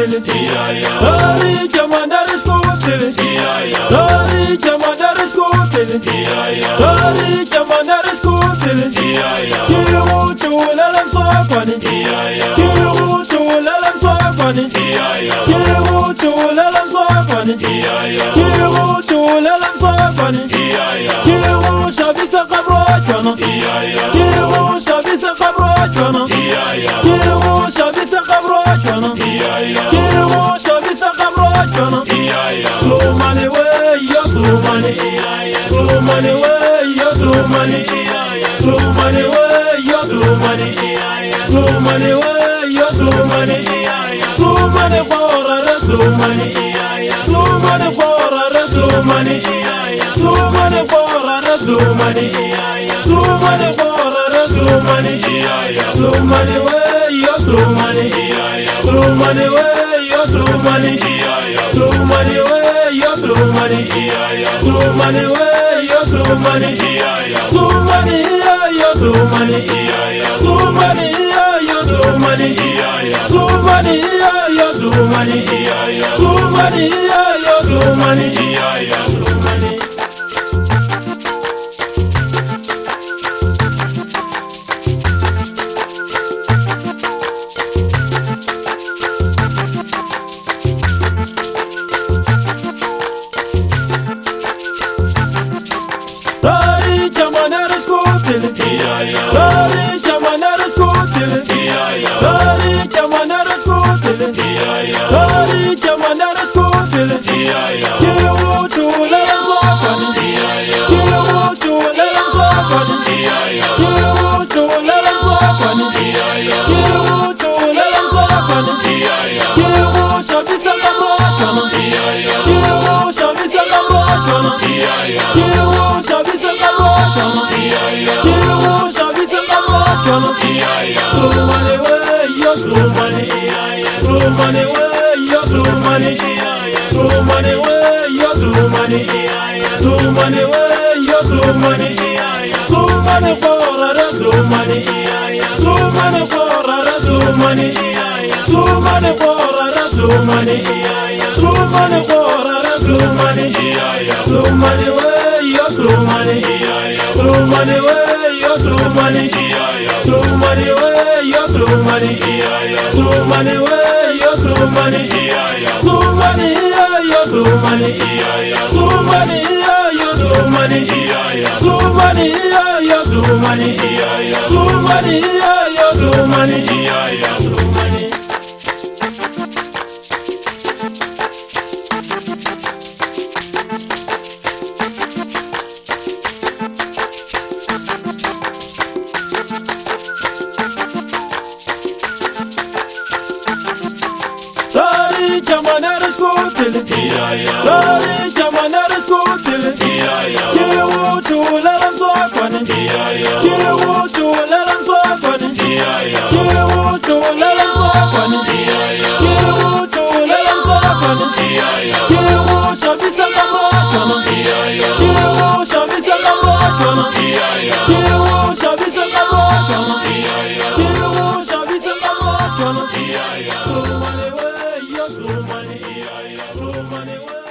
skotele, dari jamandare skotele, dari jamandare skotele, dari jamandare skotele, kiru chulalam swapani, kiru chulalam swapani, kiru chulalam swapani, kiru chulalam swapani, kiru shabisa kabrochana, kiru shabisa kabrochana, kiru shabisa kabrochana, kiru shabisa kabrochana. Slow money way, yo slow money, slow money way, yo slow money, slow money way, yo slow money, slow money way, yo slow money, slow money for a slow money, slow money for a slow money, slow money for a slow money, slow money for a slow money, slow money way, yo slow money, slow money way, yo slow money, slow money way, yo slow money, slow money way, yo slow money, slow money, yo slow money, slow money, yo slow money, slow money, yo slow money, slow money, yo slow money, slow money. Dari jamandare skotele, dari jamandare skotele, dari jamandare skotele, dari jamandare skotele, kiru chulalam swapani, kiru chulalam swapani, kiru chulalam swapani, kiru chulalam swapani, kiru shabisa kabrochana, kiru shabisa kabrochana, kiru shabisa kabrochana, kiru shabisa kabrochana. Slow money way, yo slow money, slow money way, yo slow money, slow money way, yo slow money, slow money way, yo slow money, slow money for a slow money, slow money for a slow money, slow money for a slow money, slow money for a slow money, slow money way, yo slow money, slow money way, yo slow money, slow money way, yo slow money, slow money way, yo slow money, slow money, yo slow money, slow money, yo slow money, slow money, yo slow money, slow money, yo slow money, slow money. Dari jamandare skotele, dari jamandare skotele, kiru chulalam swapani, kiru chulalam swapani, kiru chulalam swapani, kiru chulalam swapani, kiru shabisa kabrochana, kiru shabisa kabrochana, kiru shabisa kabrochana, kiru shabisa kabrochana. Slow money way, yo slow money, slow money way.